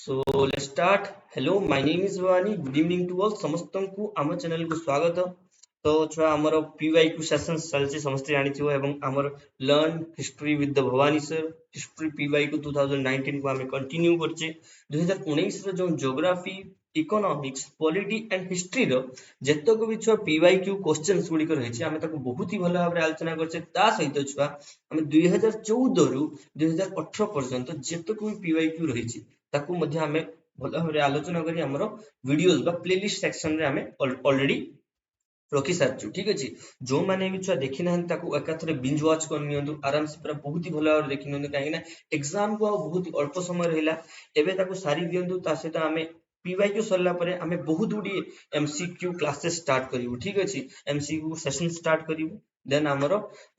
So let's start. Hello, my name is Vani. Good evening to all. ସମସ୍ତଙ୍କୁ ଆମ channel କୁ ସ୍ୱାଗତ। ତ ଛୁଆ ଆମର PYQ ସେସନ୍ସ ଚାଲିଛି ସମସ୍ତେ ଜାଣିଥିବ ଏବଂ ଆମର ଲର୍ନ ହିଷ୍ଟ୍ରି ୱିଥ ଦ ଭବାନୀ ସର ହିଷ୍ଟ୍ରି PYQ 2019 କୁ ଆମେ କଣ୍ଟିନ୍ୟୁ କରୁଛେ। 2019 ର ଯୋଉ ଜିଓଗ୍ରାଫି ଇକୋନୋମିକ୍ସ ପଲିଟି ଆଣ୍ଡ ହିଷ୍ଟ୍ରିର ଯେତକ ବି ଛୁଆ PYQ କ୍ୱେଶ୍ଚନ୍ସ ଗୁଡ଼ିକ ରହିଛି ଆମେ ତାକୁ ବହୁତ ହି ଭଲ ଭାବରେ ଆଲୋଚନା କରୁଛେ। ତା ସହିତ ଛୁଆ ଆମେ 2014 ରୁ 2018 ପର୍ଯ୍ୟନ୍ତ ଯେତକ ବି PYQ ରହିଛି ତାକୁ ମଧ୍ୟ ଆମେ ଭଲ ଭାବରେ ଆଲୋଚନା କରି ଆମର ଭିଡିଓଜ ବା ପ୍ଲେଲିଷ୍ଟ ସେକ୍ସନ ରେ ଆମେ ଅଲରେଡି ରଖି ସାରିଛୁ। ଠିକ ଅଛି, ଯୋଉମାନେ ବି ଛୁଆ ଦେଖି ନାହାନ୍ତି ତାକୁ ଏକାଥରେ ବିଞ୍ଜ ୱାଚ୍ କରି ନିଅନ୍ତୁ, ଆରାମସେ ପୁରା ବହୁତ ହି ଭଲ ଭାବରେ ଦେଖି ନିଅନ୍ତୁ, କାହିଁକି ନା ଏକ୍ସାମ କୁ ଆଉ ବହୁତ ଅଳ୍ପ ସମୟ ରହିଲା। ଏବେ ତାକୁ ସାରି ଦିଅନ୍ତୁ, ତା ସହିତ ଆମେ PYQ ସରିଲା ପରେ ଆମେ ବହୁତ ଗୁଡ଼ିଏ MCQ କ୍ଲାसेस ଷ୍ଟାର୍ଟ କରିବୁ। ଠିକ ଅଛି, MCQ ସେସନ ଷ୍ଟାର୍ଟ କରିବୁ। ଦେନ୍ ଆମର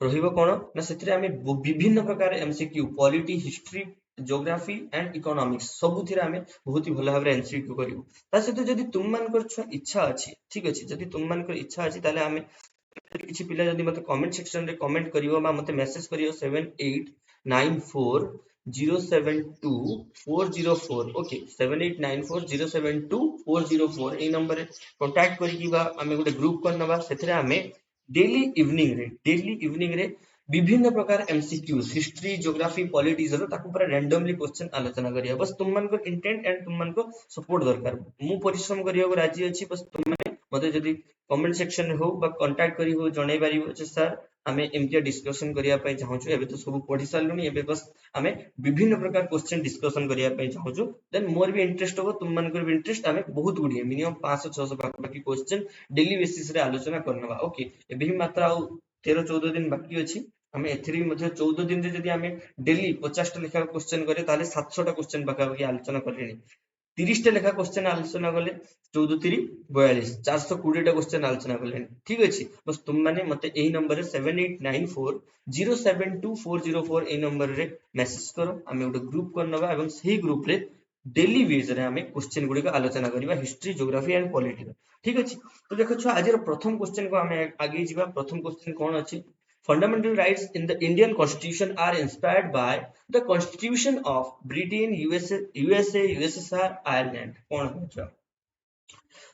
ରହିବ କଣ ନା ସେଥିରେ ଆମେ ବିଭିନ୍ନ ପ୍ରକାର MCQ polity, history, geography and economics ସବୁଥିରେ ଆମେ ବହୁତ ହି ଭଲ ଭାବରେ MCQ କରିବୁ। ତା ସହିତ ଯଦି ତୁମମାନଙ୍କର ଛୁଆ ଇଚ୍ଛା ଅଛି, ଠିକ ଅଛି, ଯଦି ତୁମମାନଙ୍କର ଇଚ୍ଛା ଅଛି ତାହେଲେ ଆମେ କିଛି ପିଲା ଯଦି ମତେ କମେଣ୍ଟ ସେକ୍ସନ ରେ କମେଣ୍ଟ କରିବ ବା ମତେ ମେସେଜ କରିବ 7894072404 ଓକେ 7894072404 ଏଇ ନମ୍ବରରେ କଣ୍ଟାକ୍ଟ କରିକି ବା ଆମେ ଗୋଟେ ଗ୍ରୁପ କରିନେବା। ସେଥିରେ ଆମେ डेली इवनिंग रे विभिन्न प्रकार MCQs हिस्ट्री जियोग्राफी पॉलिटिक्स रो ताकू पूरा रैंडमली क्वेश्चन आलोचना करिया। बस तुम मान को इंटेंट एंड तुम मान को सपोर्ट दरकार। मु परिश्रम करिया को राजी अछि, बस तुम माने मते जदी कमेंट सेक्शन रे हो बा कांटेक्ट करी हो जणै पारिबो जे सर आमे एमतिया डिस्कशन करिया पय चाहूछु। एबे तो सब पढी सारलुनी, एबे बस आमे विभिन्न प्रकार क्वेश्चन डिस्कशन करिया पय चाहूछु। देन मोर भी इंटरेस्ट हो, तुम मान को भी इंटरेस्ट, आमे बहुत गुडी मिनिमम 500 600 बाकी क्वेश्चन डेली बेसिस रे आलोचना करनवा। ओके, एबे ही मात्र आ 13 14 दिन बाकी अछि। आमे एथरी मध्ये 14 दिन रे जदी आमे डेली 50 टा लेखा क्वेश्चन करे ताले 700 टा क्वेश्चन बाकी आलोचना करलेनी। 30 टा लेखा क्वेश्चन आलोचना कले 14 3 42 420 टा क्वेश्चन आलोचना करलेनी। ठीक अछि, बस तुम माने मते एही नंबर रे 7894072404 ए नंबर रे मेसेज करो। आमे उडे ग्रुप करनवा एवं सही ग्रुप रे डेली बेस रे आमे क्वेश्चन गुडी को आलोचना करिवा हिस्ट्री जियोग्राफी एंड पॉलिटी। ठीक अछि, तो देखो छुआ आज प्रथम क्वेश्चन को आमे आगे जीवा। प्रथम क्वेश्चन कोन अछि? Fundamental rights in the Indian constitution are inspired by the constitution of Britain, USSR, Ireland. कोन हो छुआ?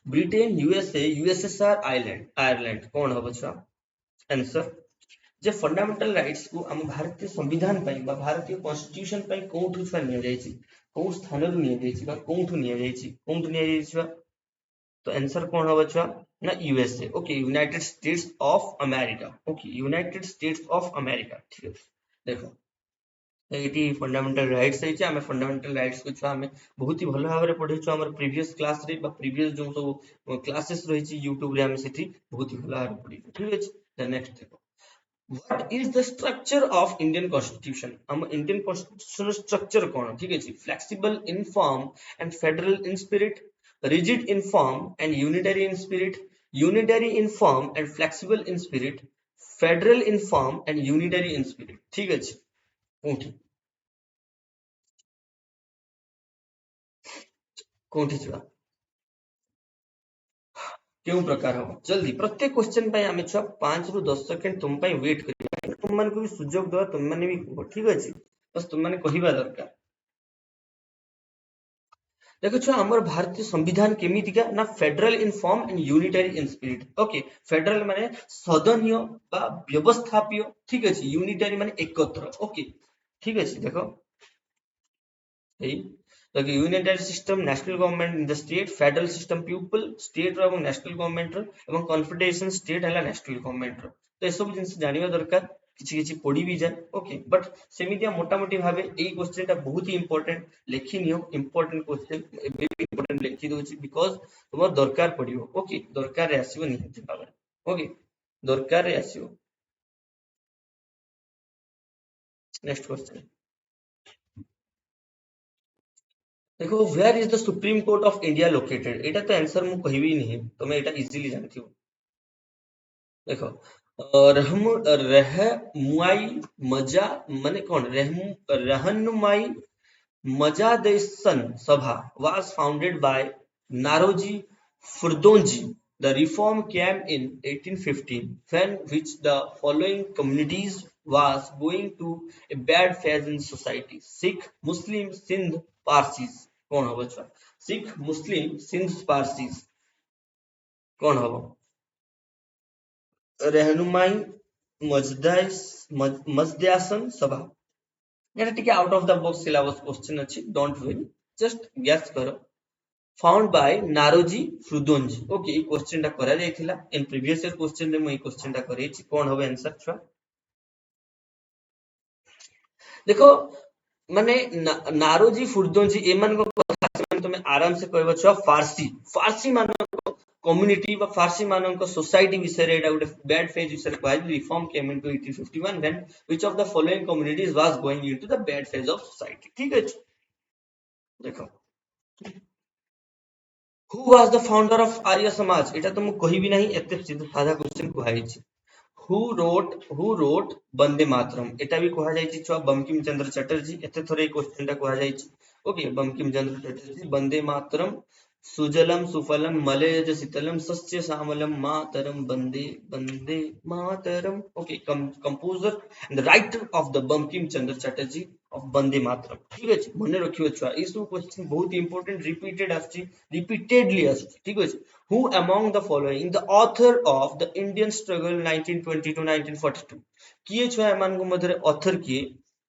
ब्रिटेन, यूएसएसआर, आयरलैंड कोन हो छुआ? आंसर जे फंडामेंटल राइट्स को हम भारतीय संविधान पई बा भारतीय कॉन्स्टिट्यूशन पई कोठु छुआ निया जायछि, को स्थान रु निया जायछि बा कोठु निया जायछि, कोठु निया जायछि छुआ? तो आंसर कौन होगा छुआ ना USA. Okay, United states of America. Okay, United states of America. ठीक है, देखो एटी फंडामेंटल राइट्स है जे हमें फंडामेंटल राइट्स को छुआ हमें बहुत ही भलो भाबरे पढिछु हमर प्रीवियस क्लास रे बा प्रीवियस जो सब क्लासेस रही छि YouTube रे हमें सेठी बहुत ही भलो भाबरे पढिछु। ठीक है, द नेक्स्ट देखो, what is the structure of Indian constitution? हम इंडियन कॉन्स्टिट्यूशन स्ट्रक्चर कौन? ठीक है, flexible in form and federal in spirit, rigid in form and unitary in spirit, unitary in form and flexible in spirit, federal in form and unitary in spirit। ठीक अछि, कोठी कोठी छुआ केउ प्रकार हो? जल्दी प्रत्येक क्वेश्चन पई हमें छुआ 5 रु 10 सेकंड तुम पई वेट करिया। तुम मन को भी सुजोग दो, तुम माने भी कहो। ठीक अछि, बस तुम माने कहिबा दरकार। देखो छुआ हमर भारतीय संविधान केमितिका ना federal in form and unitary in spirit. Okay, federal माने सदनीय बा व्यवस्थापीय। ठीक अछि, यूनिटरी माने एकत्र। ओके, ठीक अछि, देखो एई देखो unitary system national government in the state, federal system people state रो एवं नेशनल गवर्नमेंट रो एवं कॉन्फेडरेशन स्टेट हला नेशनल गवर्नमेंट रो। तो ए सब जिंस जानिबा दरकार, किछि किछि पढी भी जाय। ओके, बट सेमितिया मोटा मोटी भाबे एई क्वेश्चन ता बहुत ही इंपोर्टेंट लेखि नियो। इंपोर्टेंट क्वेश्चन एबे भी इंपोर्टेंट लेखि दोछि बिकॉज़ तुमर दरकार पडियो। ओके, दरकार रे आसीबो निहित भाबे। ओके, दरकार रे आसीबो। नेक्स्ट क्वेश्चन देखो, where is the supreme court of India located? एटा तो आंसर मु कहिबी नहीं, तुम एटा इजीली जानथियो। देखो रहम रह मुआई मजा माने कौन? रहनुमाई मजादेसन सभा was founded by Naroji Furdonji. The reform came in 1815 when which the following communities was going to a bad phase in society: Sikh, Muslim, Sindh, Parsis। कौन हम छुआ सिख मुस्लिम सिंध पारसी कौन हम रहनुमाई मजदासन सभा ये टिके out of the box syllabus question अच्छी डोंट वरी जस्ट गेस करो फाउंड बाय नारोजी फ्रुदोंजी ओके ये क्वेश्चन टा करा जायथिला इन प्रीवियस ईयर क्वेश्चन रे मैं क्वेश्चन टा करेछि कोन होबे आंसर छुआ देखो माने नारोजी फुर्दोंजी एमान को कथा तुम आराम से कहबो छुआ फारसी फारसी मान कम्युनिटी बा फारसी मान को सोसाइटी विषय रे एटा गुटे बैड फेज विषय कहै reform came into 1851 when which of the following communities was going into the bad phase of society ठीक है देखो who was the founder of Arya Samaj एटा तो मु कहि भी नहीं एते सीधा साधा क्वेश्चन कहै छी हु रोट वंदे मातरम एटा भी कहा जाय छी छुआ बंकिम चंद्र चटर्जी एते थोरे क्वेश्चन टा कहा जाय छी ओके बंकिम चंद्र चटर्जी वंदे मातरम सुजलम सुफलम मलयज शीतलम सस्य श्यामलम मातरम वंदे वंदे मातरम okay composer and the writer of the Bankim Chandra Chatterjee of Vande Mataram ठीक है मने रखियो छुआ ई सब क्वेश्चन बहुत इंपोर्टेंट रिपीटेडली आछि ठीक है who among the following the author of the Indian struggle 1920 to 1942 किए छुआ एमान को मधरे ऑथर किए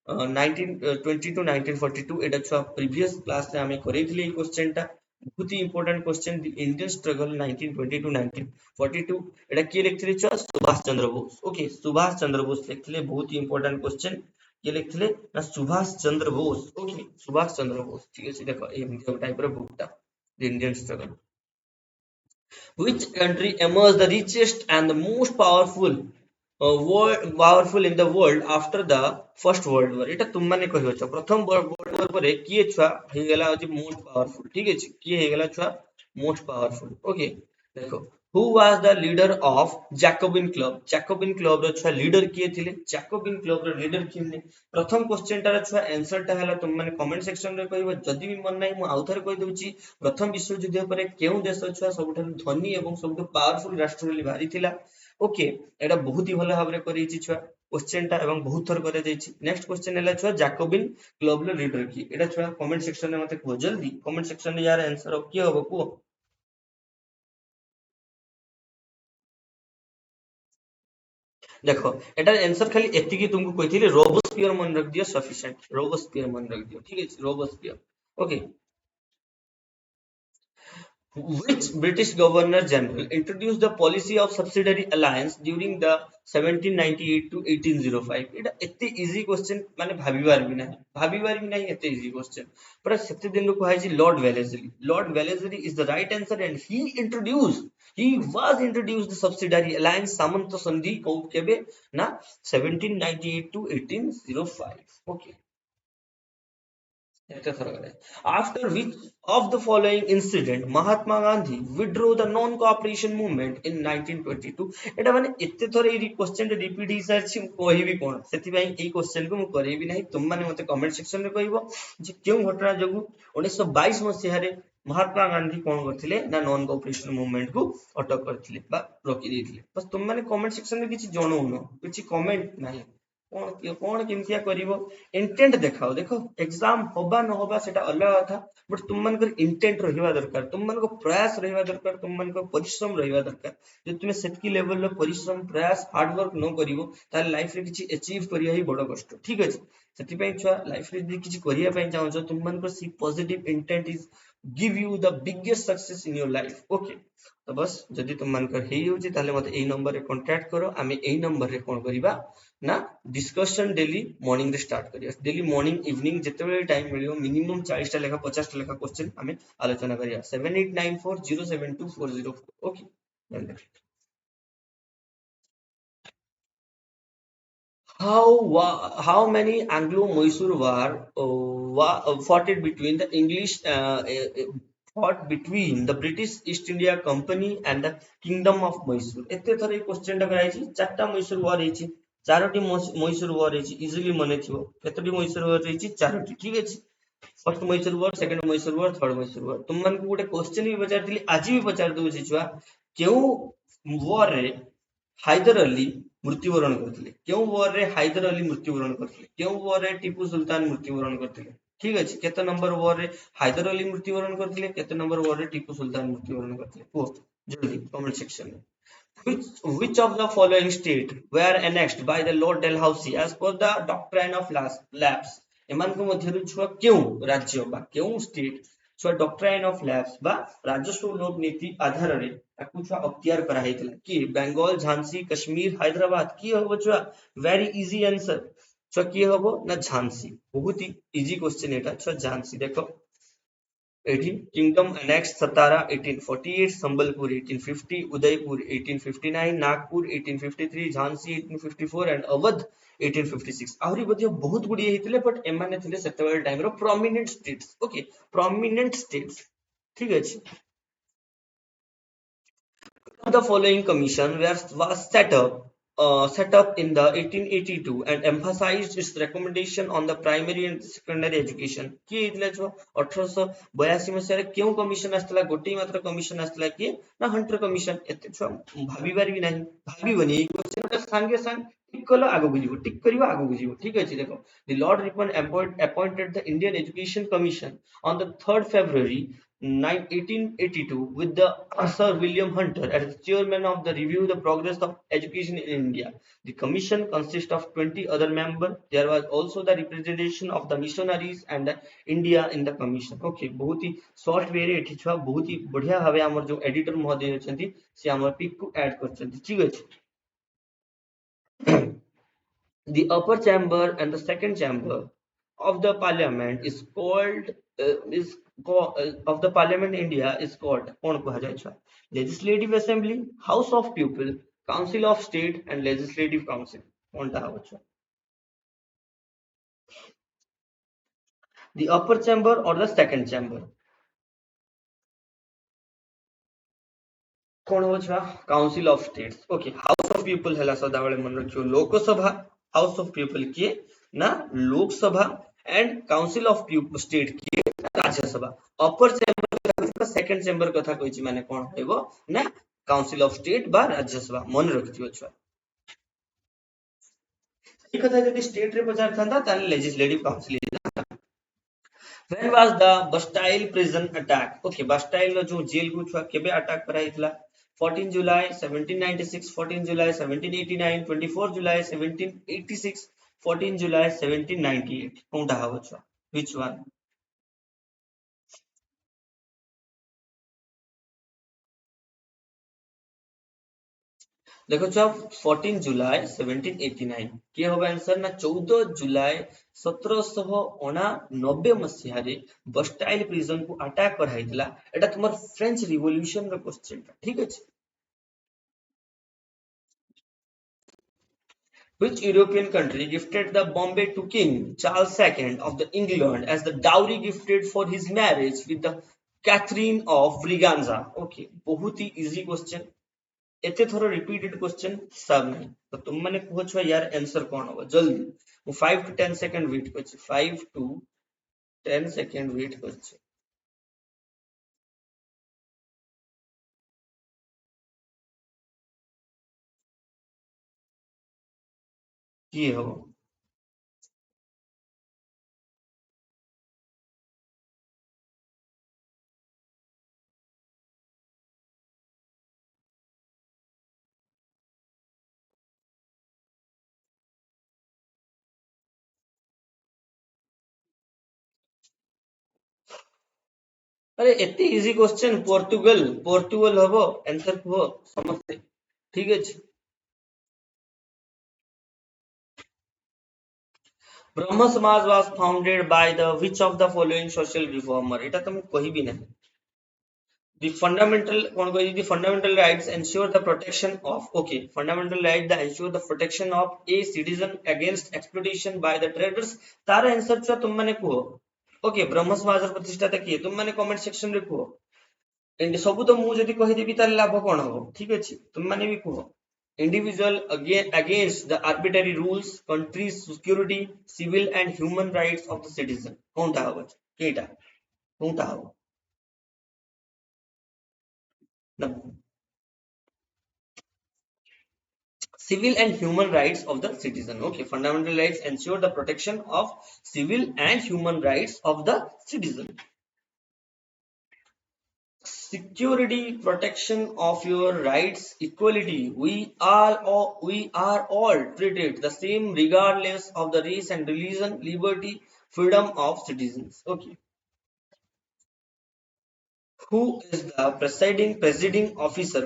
1920 to 1942 एटा छुआ प्रीवियस क्लास रे हमें करेथिले ई क्वेश्चन टा बहुत ही important question the Indian struggle 1920 to 1942 एटा किए लिखथिले छुआ सुभाष चंद्र बोस ओके सुभाष चंद्र बोस लिखथिले बहुत ही इंपोर्टेंट क्वेश्चन ये लिखथिले ना सुभाष चंद्र बोस ओके सुभाष चंद्र बोस ठीक है देखो एमती टाइप रो बुकटा the Indian struggle which country emerged the richest and the most powerful in the world after the first world war एटा तुम माने कहियो छ प्रथम वर्ल्ड वॉर परे किए छुआ हे गेला अछि मोस्ट पावरफुल ठीक है किए हे गेला छुआ मोस्ट पावरफुल ओके देखो who was the leader of jacobin club रो छुआ लीडर किए थिले jacobin club रो लीडर किने प्रथम क्वेश्चन टा छुआ आंसर टा हला तुम माने कमेंट सेक्शन रे कहबो जदी भी मन नाही मु आउथर कहि दउची प्रथम विश्व युद्ध परे केउ देश छुआ सबठन धनी एवं सबठन पावरफुल राष्ट्र बोली भारी थिला ओके एटा बहुत ही भलो भाबरे करै छी छुआ क्वेश्चन टा एवं बहुत थर करे जाय छी नेक्स्ट क्वेश्चन हला छुआ जैकोबिन क्लब लो लीडर की एटा छुआ कमेंट सेक्शन रे मते को जल्दी कमेंट सेक्शन रे यार आंसर की होबो को देखो एटार आंसर खाली एति की तुमको कहिथिले रोबोस्पियर मन रख दियो सफिशिएंट रोबोस्पियर मन रख दियो ठीक है रोबोस्पियर okay which British Governor General introduced the policy of subsidiary alliance during the 1798 to 1805 এটা এতে ইজি কোশ্চেন মানে ভাবিবার भी नहीं এতে ইজি কোশ্চেন पर সেতে দিন লোক কহাইছি Lord ভ্যালেজলি is the right answer and he was introduced the subsidiary alliance সামন্ত সন্ধি কেবে না 1798 to 1805 okay after which of the following incident Mahatma Gandhi withdrew the non-cooperation movement in 1922 এটা মানে এতে থরে এই क्वेश्चन रे रिपीट हि सारछि कहिबी कोन सेति भाई এই क्वेश्चन को मु करेबी नाही तुम माने मते कमेंट सेक्शन रे कहिबो जे केउ घटना जगु 1922 मसिया रे महात्मा गांधी कोन करथिले ना नॉन कोऑपरेशन मूवमेंट को अटक करथिले बा रोकी देथिले बस तुम माने कमेंट सेक्शन रे किछि जणौनो किछि कमेंट नाही कौन केमतिया करिवो इंटेंट देखाओ देखो एग्जाम होबा न होबा सेटा अलग था बट तुम मन कर इंटेंट रहिबा दरकार तुम मन को प्रयास रहिबा दरकार तुम मन को परिश्रम रहिबा दरकार जे तुमे सेतकी लेवल लो परिश्रम प्रयास हार्ड वर्क न करिवो ताले लाइफ रे किछि अचीव करिया ही बडो कष्ट ठीक अछि सेति पय छुआ लाइफ रे जे किछि करिया पय चाहो छ तुम मन को see positive intent is give you the biggest success in your life okay तो बस जदि तुम मन कर हेइ होछि ताले मते एई नंबर रे कांटेक्ट करो आमे एई नंबर रे कोन करिबा ना डिस्कशन डेली मॉर्निंग रे स्टार्ट करिया डेली मॉर्निंग इवनिंग जेतेबे टाइम मिलियो मिनिमम 40 टा लेखा 50 टा लेखा क्वेश्चन हमें आलोचना करिया 7894072404 okay how many Anglo-Mysore fought it between the English fought between the British East India Company and the Kingdom of Mysore एते थरे क्वेश्चन टा कराइछि चारटा मैसूर वॉर हेछि चारोटी मैसूर वॉर हेछि इजीली मने थिबो केतोटी मैसूर वॉर हेछि चारोटी ठीक अछि first Mysore war second Mysore war third Mysore war तुम मन को गोटे क्वेश्चन भी पचारथिली आज भी पचार दउछि छुआ केउ वॉर रे हैदर अली मृत्युवरण करथिले केउ वॉर रे हैदर अली मृत्युवरण करथिले केउ वॉर रे टीपू सुल्तान मृत्युवरण करथिले ठीक अछि केते नंबर वॉर रे हैदर अली मृत्युवरण करथिले केते नंबर वॉर रे टीपू सुल्तान मृत्युवरण करथिले को जल्दी कमेंट सेक्शन में which of the following state were annexed by the Lord Dalhousie as per the doctrine of lapse ଏମାନଙ୍କ ମଧ୍ୟରୁ ଛୁଆ କେଉଁ ରାଜ୍ୟ ବା କେଉଁ ଷ୍ଟେଟ ଛୁଆ ଡକ୍ଟ୍ରାଇନ୍ ଅଫ ଲ୍ୟାପ୍ସ ବା ରାଜସ୍ୱ ଲୋପ ନୀତି ଆଧାରରେ ତାକୁ ଛୁଆ ଅକ୍ତିଆର କରାଯାଇଥିଲା କି ବେଙ୍ଗଲ ଝାନ୍ସୀ କାଶ୍ମୀର ହାଇଦ୍ରାବାଦ କିଏ ହବ ଛୁଆ ଭେରି ଇଜି आंसर ଛୁଆ କିଏ ହବ ନା ଝାନ୍ସୀ ବହୁତ ही इजी क्वेश्चन एटा छुआ ଝାନ୍ସୀ ଦେଖ 18 Kingdom annexed Satara 1848, Sambalpur 1850, Udaipur 1859, Nagpur 1853, Jhansi 1854 and Awadh 1856. आहरी बधिया बहुत गुडी हेतिले बट एमाने थिले सेतेबेल टाइम रो prominent states okay prominent states ठीक अछि the following commission was set up in the 1882 and emphasized its recommendation on the primary and secondary education किए ହେଇଥିଲା जो 1882 ମସିହାରେ କେଉଁ କମିଶନ ଆସିଥିଲା ଗୋଟିଏ ମାତ୍ର କମିଶନ ଆସିଥିଲା କିଏ ନା ହଣ୍ଟର କମିଶନ ଏତେ ଛୁଆ ଭାବିବାର ବି ନାହିଁ ଭାବିବନି ଏଇ କ୍वेଶ୍ଚନଟା ସାଙ୍ଗେ ସାଙ୍ଗେ ଟିକ କଲ ଆଗକୁ ଯିବ ଟିକ କରିବ ଆଗକୁ ଯିବ ଠିକ ଅଛି ଦେଖ the Lord Ripon appointed the Indian Education Commission on the 3rd February 1882 with the Sir William Hunter as the chairman of the review the progress of education in India. The commission consists of 20 other members. There was also the representation of the missionaries and the India in the commission. Okay, बहुत ही short way रे एठी छुआ बहुत ही बढ़िया भाबे हमर जो editor महोदय अछंती से हमर पिक को ऐड करछंती ठीक अछि the upper chamber and the second chamber of the parliament is called of the parliament India is called कौन कहा जाए छा legislative assembly house of people council of state and legislative council कौन टा हो छा the upper chamber or the second chamber कौन हो छा council of states okay house of people हला सदाबळे मन रखियो लोकसभा हाउस ऑफ पीपल किए ना Lok Sabha and council of state किए राज्यसभा अपर चेंबर सेकंड चेंबर कथा कहिछि माने कोन हेबो ना काउंसिल ऑफ स्टेट बा राज्यसभा मन रखियो छुआ ई कथा यदि स्टेट रे पचार थांता ताले legislative council when was the Bastille prison attack okay Bastille जो जेल को छुआ केबे attack कराइतला 14 July 1796 14 July 1789 24 July 1786 14 July 1798 कोनटा हबो छुआ which one देखो छुआ 14 जुलाई 1789 किए होबा आंसर ना 14 जुलाई 1789 मसिया रे बस्टाइल प्रिजन को अटैक कराइतला एटा तुमर फ्रेंच रिवॉल्यूशन रो क्वेश्चन ठीक अछि Which European country gifted the Bombay to King Charles II of the England as the dowry gifted for his marriage with the Catherine of Braganza? Okay, बहुत ही easy question. एते थोड़ा repeated question सब नहीं. तो तुम मने कहो छो यार आंसर कौन होगा जल्दी. वो 5 to 10 second wait करछे. 5 to 10 second wait करछे. की हो अरे एते इजी क्वेश्चन पोर्तुगल हबो आंसर को समझते ठीक अछि ब्रह्म समाज was founded by the which of the following social reformer এটা তো ମୁଁ କହିବି ନାହିଁ the fundamental कौन कहि the fundamental rights ensure the protection of okay fundamental right that ensure the protection of a citizen against exploitation by the traders तार answer छ तुम माने कहो ओके ब्रह्म समाज प्रतिष्ठाता किए तुम माने कमेंट सेक्शन रे कहो एंड सब तो मु जदी कहि देबी तार लाभ कोन हो ठीक अछि तुम माने भी कहो individual against the arbitrary rules country's security civil and human rights of the citizen कोनटा हो केटा कोनटा हो civil and human rights of the citizen. Okay, fundamental rights ensure the protection of civil and human rights of the citizen. Security, protection of your rights, equality. We are all treated the same regardless of the race and religion, liberty, freedom of citizens. Okay. Who is the presiding officer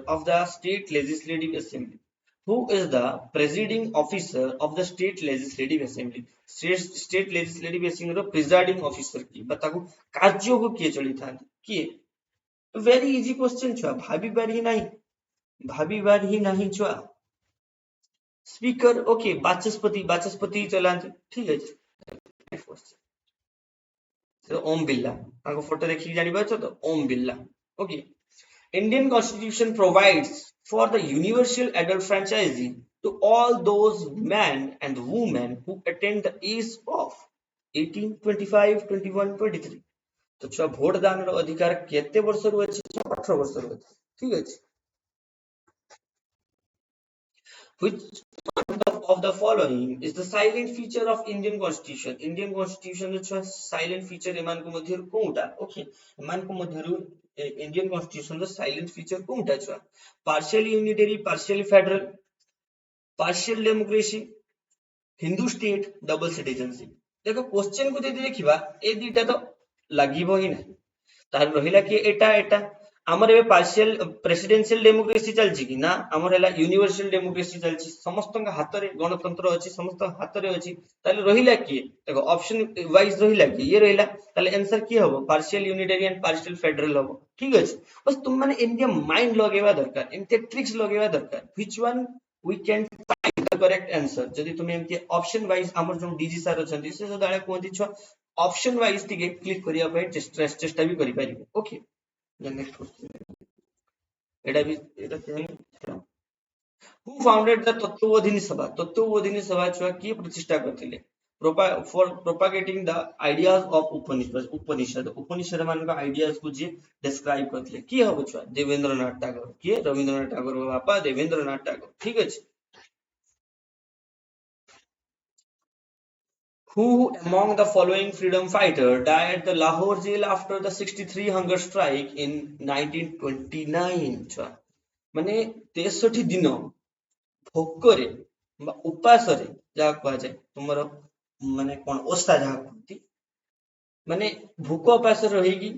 of the state legislative assembly? Who is the presiding officer of the state legislative assembly? State legislative assembly row presiding officer की बताओ कार्यों को किए चली था किए very easy question छुआ भाभी बार ही नहीं छुआ स्पीकर ओके बाचस्पति चलाते ठीक है next question so Om Birla ताको फोटो देखि जानि पाछो तो Om Birla okay Indian Constitution provides for the universal adult franchise to all those men and women who attain the age of 18, 25, 21, 23 तो छुआ भोट दान रो अधिकार केते वर्ष रो अछि 18 वर्ष रो अछि ठीक अछि which of the following is the silent feature of Indian Constitution? Indian Constitution जो छुआ silent feature एमान को मध्यरु कोउटा ओके एमान को मध्यरु Indian Constitution रो silent feature कोउटा छुआ partially unitary, partially federal, partial democracy, Hindu state, double citizenship. देखो क्वेश्चन को जदि देखिबा ए दुटा तो लागिबो ही नहीं तार रहिला कि एटा एटा आमर ए पार्शियल प्रेसिडेंशियल डेमोक्रेसी चलछि कि ना आमर हला यूनिवर्सल डेमोक्रेसी चलछि समस्त हाथ रे गणतंत्र अछि समस्त हाथ रे अछि ताले रहिला कि देखो ऑप्शन वाइज रहिला कि ये रहिला ताले आंसर की हबो partial unitary and partial federal हबो ठीक अछि बस तुम माने एमते माइंड लगेबा दरकार एमते ट्रिक्स लगेबा दरकार which one we can find the correct answer जदि तुम एमते ऑप्शन वाइज आमर जो डीजी सर अछंती से सदाळे कोंती छ ऑप्शन वाइज टिके क्लिक करिया पय चेष्टा भी करि पारिबे ओके नेक्स्ट क्वेश्चन एटा भी एटा क्या Who founded the तत्वबोधिनी सभा छुआ किए प्रतिष्ठा करथिले for propagating the ideas of उपनिषद मान का आइडियाज को जे डिस्क्राइब करथिले की हबो छुआ देवेंद्रनाथ टैगोर के रविंद्रनाथ टैगोर बापा देवेंद्रनाथ टैगोर ठीक अछि Who among the following freedom fighter died at the Lahore jail after the 63 hunger strike in 1929 छुआ माने 63 दिन भोकरे उपासरे जहा कहा जाए तुमरो माने कोन ओस्ता जहा कहती माने भूख उपास रहीगी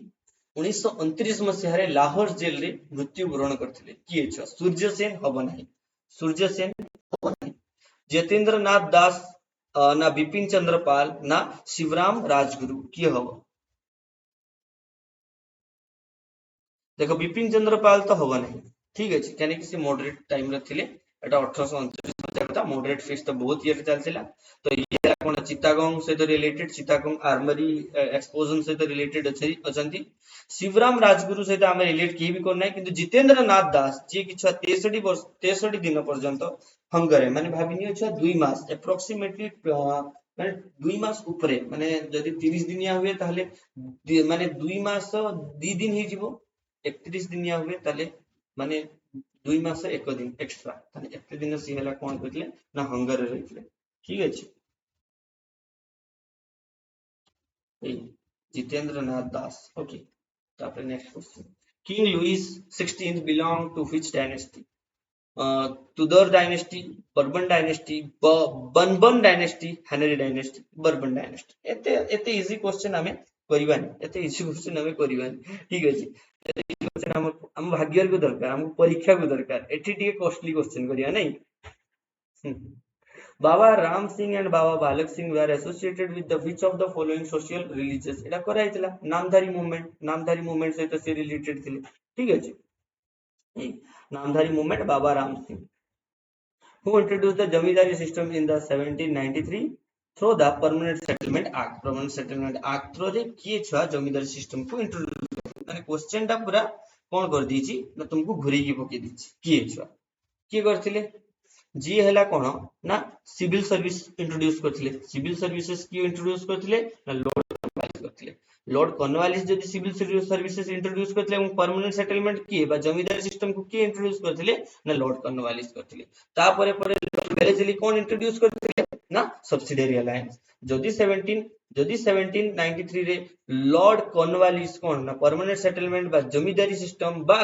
1929 मसीह रे लाहौर जेल रे मृत्यु वरण करथिले किए छ सूर्य सेन हबो नहीं जतेंद्र नाथ दास ना बिपिन चंद्र पाल ना शिवराम राजगुरु किए हबो देखो बिपिन चंद्र पाल तो हबो नहीं ठीक अछि काने कि से मॉडरेट टाइम रे थिले एटा 1829 मॉडरेट फेज तो बहुत ईयर चलथिला तो ये कोन चितागोंग से तो रिलेटेड चितागोंग आर्मरी एक्सपोजन से तो रिलेटेड अछंती शिवराम राजगुरु से तो हम रिलेट की भी करना है किंतु जितेंद्र नाथ दास जे कि 63 दिन पर्यंत हंगर है माने भाबिनियो छ 2 मास एप्रोक्सीमेटली माने 2 मास ऊपरे माने जदी 30 दिनिया हुए ताले माने 2 मास 2 दिन ही जीवो 31 दिनिया हुए ताले माने 2 मास 1 दिन एक्स्ट्रा ताने एते दिन सी हला कोन करले ना हंगर रहितले ठीक अछि जितेंद्र नाथ दास ओके तापर next question king Louis 16th belong to which dynasty Tudor dynasty Bourbon dynasty Bourbon dynasty Henry dynasty Bourbon dynasty एते इजी क्वेश्चन हमें करिवानी एते इजी क्वेश्चन हमें करिवानी ठीक अछि क्वेश्चन हम भाग्यर को दरकार हम परीक्षा को दरकार एठी टिके कॉस्टली क्वेश्चन करिया नहीं Baba Ram Singh and Baba Balak Singh were associated with the which of the following social religious एटा करा हितला नामधारी मूवमेंट से तो से रिलेटेड थिले ठीक अछि Namdhari movement Baba Ram Singh who introduced the zamindari system in the 1793 through the permanent settlement act through जे किए छुआ जमींदारी system को इंट्रोड्यूस माने क्वेश्चन टा पूरा कोन कर दीची ना तुमको घुरी की पके दीची किए छुआ किए करथिले जी हला कोन ना सिविल सर्विस इंट्रोड्यूस करथिले सिविल सर्विसेज की इंट्रोड्यूस करथिले ना लॉर्ड करथिले लॉर्ड कॉर्नवालिस जदि सिविल सर्विसेज इंट्रोड्यूस करथिले এবং परमानेंट सेटलमेंट किए बा जमींदारी सिस्टम को किए इंट्रोड्यूस करथिले ना लॉर्ड कॉर्नवालिस करथिले तापरे परे लॉर्ड वेलेस्ली कोन इंट्रोड्यूस करथिले ना सब्सिडियरी अलायंस जदि 1793 रे लॉर्ड कॉर्नवालिस कोन ना परमानेंट सेटलमेंट बा जमींदारी सिस्टम बा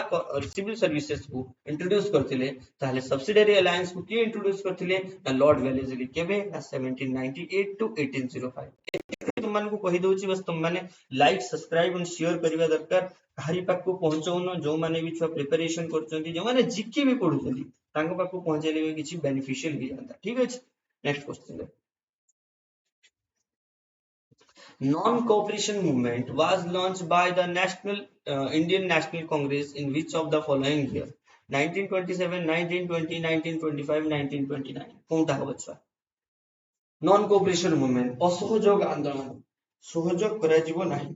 सिविल सर्विसेज को इंट्रोड्यूस करथिले ताहले सब्सिडियरी अलायंस को किए इंट्रोड्यूस करथिले ना लॉर्ड वेलेस्ली केबे ना 1798 टू 1805 तुम मान को कहि दउची बस तुम माने लाइक सब्सक्राइब एंड शेयर करबा दरकार हरि पाक को पहुंचौनो जो माने भी छुआ प्रिपरेशन करचंती जो माने जीके भी पढुचंती तांको पाक को पहुंचेले किछि बेनिफिशियल हो जाता ठीक अछि next question Non-cooperation movement was launched by the Indian National Congress in which of the following year? 1927, 1920, 1925, 1929. कोनटा हबो छुआ नॉन कोऑपरेशन मूवमेंट असहयोग आंदोलन सहयोग करा जीवो नाही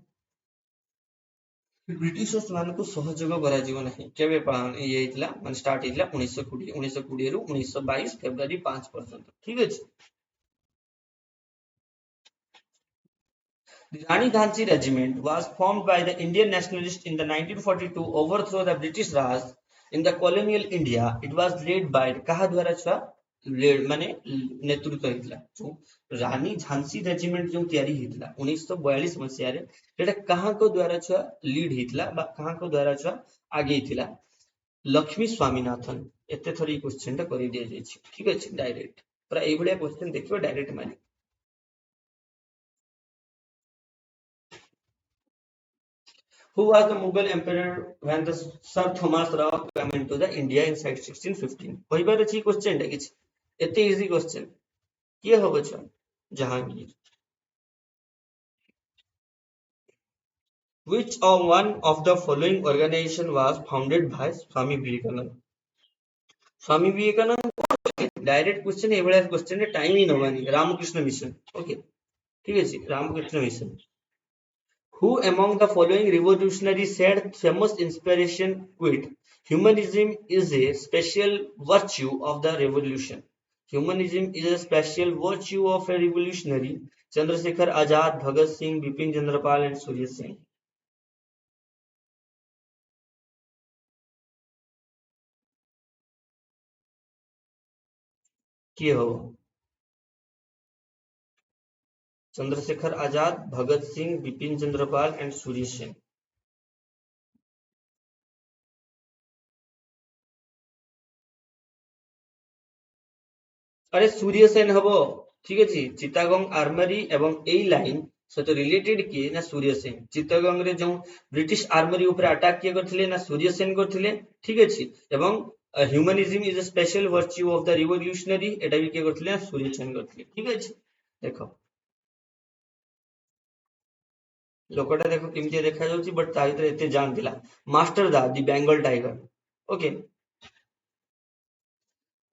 ब्रिटिशर्स मान को सहयोग करा जीवो नाही केबे ये हितला मान स्टार्ट हितला 1920 रु 1922 फेब्रुआरी 5 पर्यंत ठीक अछि The Rani Jhansi Regiment was formed by the Indian nationalists in the 1942 overthrow the British Raj in the colonial India. It was led by कहा द्वारा छुआ लेड माने नेतृत्व हितला जो रानी झांसी रेजिमेंट जो तैयारी हितला 1942 मसिया रे सेटा कहा को द्वारा छुआ लीड हितला बा कहा को द्वारा छुआ आगे हितला लक्ष्मी स्वामीनाथन एते थोड़ी क्वेश्चन टा करि दिया जाय छी ठीक अछि डायरेक्ट पूरा एई बलिया क्वेश्चन देखियो डायरेक्ट माने Who was the Mughal emperor when the Sir Thomas Rao came into the India inside 1615? वही बात अच्छी क्वेश्चन है किछ इतने इजी क्वेश्चन ये हो बच्चा Jahangir Which of one of the following organization was founded by Swami Vivekananda? Swami Vivekananda direct question ए बड़ा क्वेश्चन है टाइम ही नवानी रामकृष्ण मिशन ओके ठीक है जी Ramakrishna Mission Who among the following revolutionaries said famous inspiration quote humanism is a special virtue of the revolution humanism is a special virtue of a revolutionary Chandrasekhar Azad Bhagat Singh Bipin Chandrapal and Surya Singh किए हो Chandrashekhar Azad Bhagat Singh Bipin Chandrapal and Surya Sen अरे सूर्य सेन हबो ठीक अछि चितागंग armoury एवं ए line सहित related किए ना सूर्य सेन चितागंग रे जो ब्रिटिश आर्मरी ऊपर अटैक किए करथिले ना सूर्य सेन करथिले ठीक अछि एवं humanism is a special virtue of the revolutionary एटा भी किए करथिले ना सूर्य सेन करथिले ठीक अछि देखो लोकटा देखो केमती देखा जाउची बट ता भीतर एते जान दिला master Da the Bengal tiger okay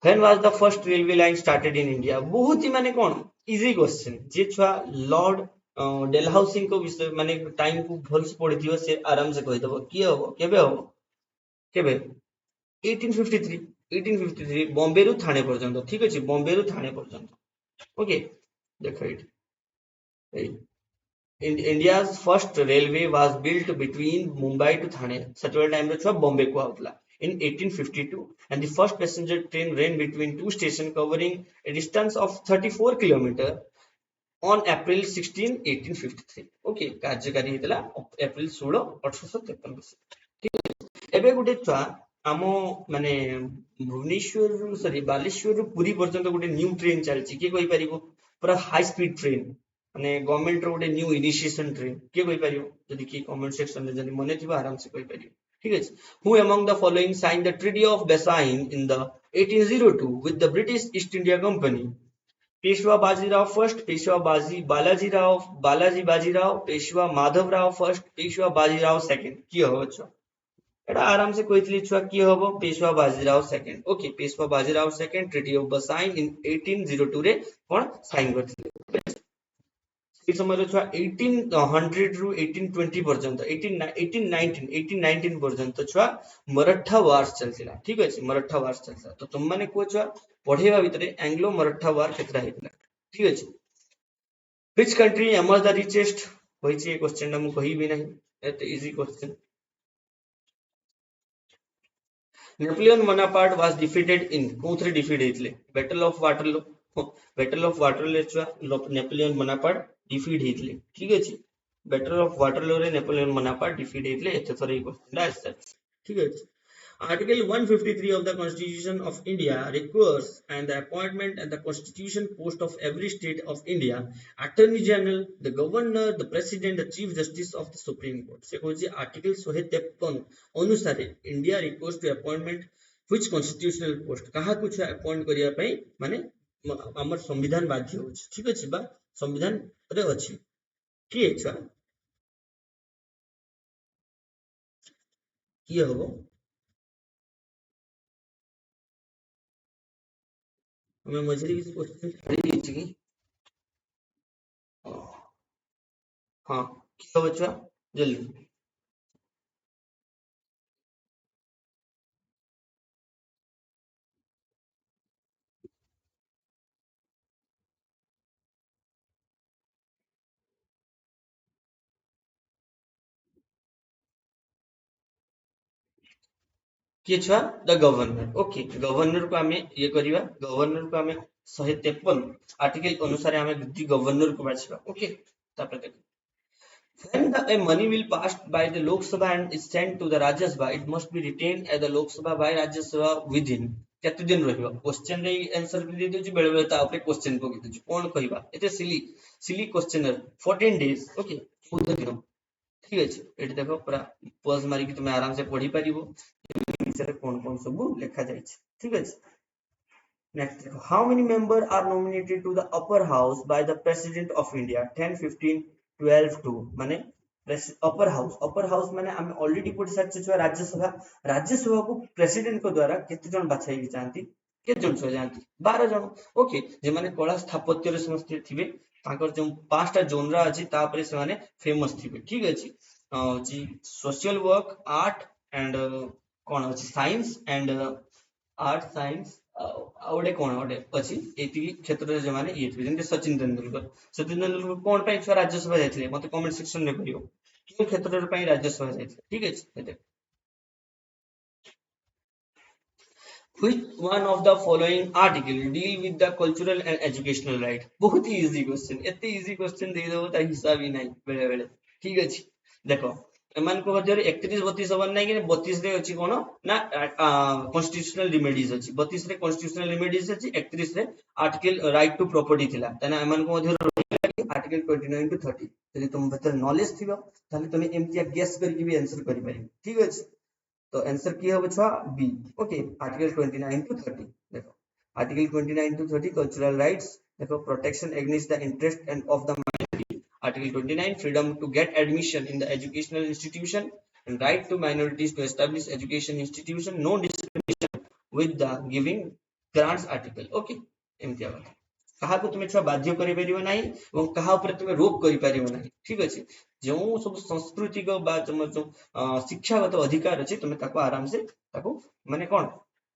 When was the first railway line started in India? बहुत ही माने कौन इजी क्वेश्चन जे छुआ लॉर्ड डेलहाउसी को विषय माने टाइम को भल से पढ़िथियो से आराम से कहि दबो की हबो केबे 1853 1853 बॉम्बे रु थाने पर्यंत ठीक अछि बॉम्बे रु थाने पर्यंत ओके देखो it India's first railway was built between Mumbai to Thane. Several times रे Bombay को आउटला in 1852 and the first passenger train ran between two stations covering a distance of 34 km on April 16, 1853. Okay, कार्यकारी हितला April 16, 1853 ठीक एबे गुटे छुआ आमो माने Bhubaneswar sorry Baleshwar Puri पर्यंत गुटे new train चलची के कोइ परिबो पूरा हाई स्पीड ट्रेन माने गवर्नमेंट रो गोटे न्यू इनिशिएशन ट्रेन के कोइ परियो जदि की कमेंट सेक्शन में जदि मने थिबा आराम से कोइ परियो ठीक है who among the following sign the treaty of Bassein in the 1802 with the British East India Company Peshwa Bajirao first Peshwa Balaji Bajirao Peshwa Madhavrao first Peshwa Bajirao second की हो अच्छा एटा आराम से कोइतली छुआ की होबो Peshwa Bajirao second okay Peshwa Bajirao second treaty of Bassein in 1802 रे कोन साइन करथिले इस समय छुआ 1800 रु 1820 पर्यंत 1819 पर्यंत छुआ मराठा वार्स चलतिला ठीक अछि मराठा वार्स चलता तो तुम माने को छुआ पढेबा भितरे एंग्लो मराठा वार केतरा हेतला ठीक अछि which country emerged the richest होइछि ए क्वेश्चन टा मु कहि भी नहीं एते easy question Napoleon Bonaparte was defeated in कोथरे डिफीट हेतले battle of Waterloo battle of Waterloo छुआ नेपोलियन बोनापार्ट डिफीट हेतले ठीक अछि बैटल ऑफ वाटरलू रे नेपोलियन बोनापार्ट डिफीट हेतले एते थोर ई क्वेश्चन आंसर ठीक अछि Article 153 of the Constitution of India requires and the appointment at the constitution post of every state of India, Attorney General, the Governor, the President, the Chief Justice of the Supreme Court. से कौन Article 153 अनुसार India requires to appointment which constitutional post कहा कुछ appoint करिया पई माने हमर संविधान बाध्य होछ ठीक अछि बा संविधान रे अछि की छै की हबो हमें मझरी किसी क्वेश्चन छाड़ी देछि की हाँ की हबो छुआ जल्दी किए छुआ द गवर्नर ओके गवर्नर को आमे ये करिवा गवर्नर को आमे 153 आर्टिकल अनुसार आमे दी गवर्नर को बाछिबा ओके तापर देख when a money bill passed by the Lok Sabha and is sent to the Rajya Sabha it must be retained at the Lok Sabha by Rajya Sabha within केते दिन रहिबा question रे answer भी दे दोछि बेले बेले ता ऊपर क्वेश्चन को दोछि कोन कहिबा एते सिली सिली क्वेश्चन 14 डेज ओके 14 दिन ठीक अछि एठी देखो पूरा पॉज मारी कि तुम आराम से पढ़ी परिबो विषय कौन कौन सब लिखा जाए ठीक है नेक्स्ट देखो how many member are nominated to the upper house by the president of India 10 15 12 2 माने अपर हाउस माने हम ऑलरेडी पढ़ी सारछ छ राज्यसभा को प्रेसिडेंट को द्वारा केते जन बाछाई भी चाहती केते जन सो जानती 12 जन ओके जे माने कला स्थापत्य रे समस्त थिबे ताकर जो पांचटा जोनरा अछि तापरे से माने फेमस थिबे ठीक अछि जी सोशल वर्क आर्ट एंड कौन अच्छी साइंस एंड आर्ट साइंस आउटे कौन आउटे अच्छी एति क्षेत्र जे माने ये जेंते सचिन तेंदुलकर कौन पे छुआ राज्यसभा जायथिले मते कमेंट सेक्शन में करियो कि क्षेत्र पे राज्यसभा जायथिले ठीक है एते which one of the following article deal with the cultural and educational right बहुत ही इजी क्वेश्चन एते इजी क्वेश्चन दे देबो ता हिसाब ही नहीं बेले बेले ठीक अछि देखो एमान को मध्य 31 32 हवन नहीं कि 32 रे अछि कोन ना कॉन्स्टिट्यूशनल रिमेडीज अछि 32 रे कॉन्स्टिट्यूशनल रिमेडीज अछि 31 रे आर्टिकल राइट टू प्रॉपर्टी थिला तना एमान को मध्य आर्टिकल 29 टू 30 यदि तुम भीतर नॉलेज थिबो ताले तुम एमतिया गेस करके भी आंसर करि पारि ठीक अछि तो आंसर की होबो छ बी ओके आर्टिकल 29 टू 30 देखो आर्टिकल 29 टू 30 कल्चरल राइट्स देखो protection against the interest end of the Article 29 freedom to get admission in the educational institution and right to minorities to establish education institution no discrimination with the giving grants article okay एमती बात कहा को तुमे छुआ बाध्य करि परिबो नाही एवं कहा ऊपर तुमे रोक करि परिबो नाही ठीक अछि जो सब सांस्कृतिक बा जो शिक्षागत अधिकार अछि तुमे ताको आराम से ताको माने कोन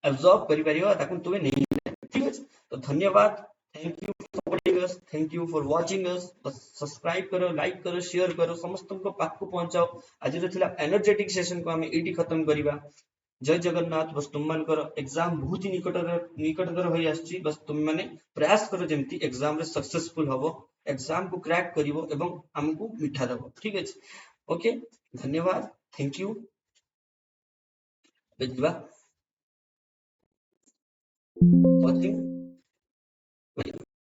एब्जॉर्ब करि परिबो ताको तुमे नहीं ठीक अछि तो धन्यवाद thank you thank you for watching us subscribe करो लाइक करो शेयर करो समस्त को पाख को पहुंचाओ आज जो थिला एनर्जेटिक सेशन को हम एटी खत्म करिबा जय जगन्नाथ बस तुम मान करो एग्जाम बहुत ही निकटतर होई आछि बस तुम माने प्रयास करो जेमती एग्जाम रे सक्सेसफुल हबो एग्जाम को क्रैक करिवो एवं हमको मिठा देबो ठीक अछि ओके धन्यवाद थैंक यू बेजबा वाचिंग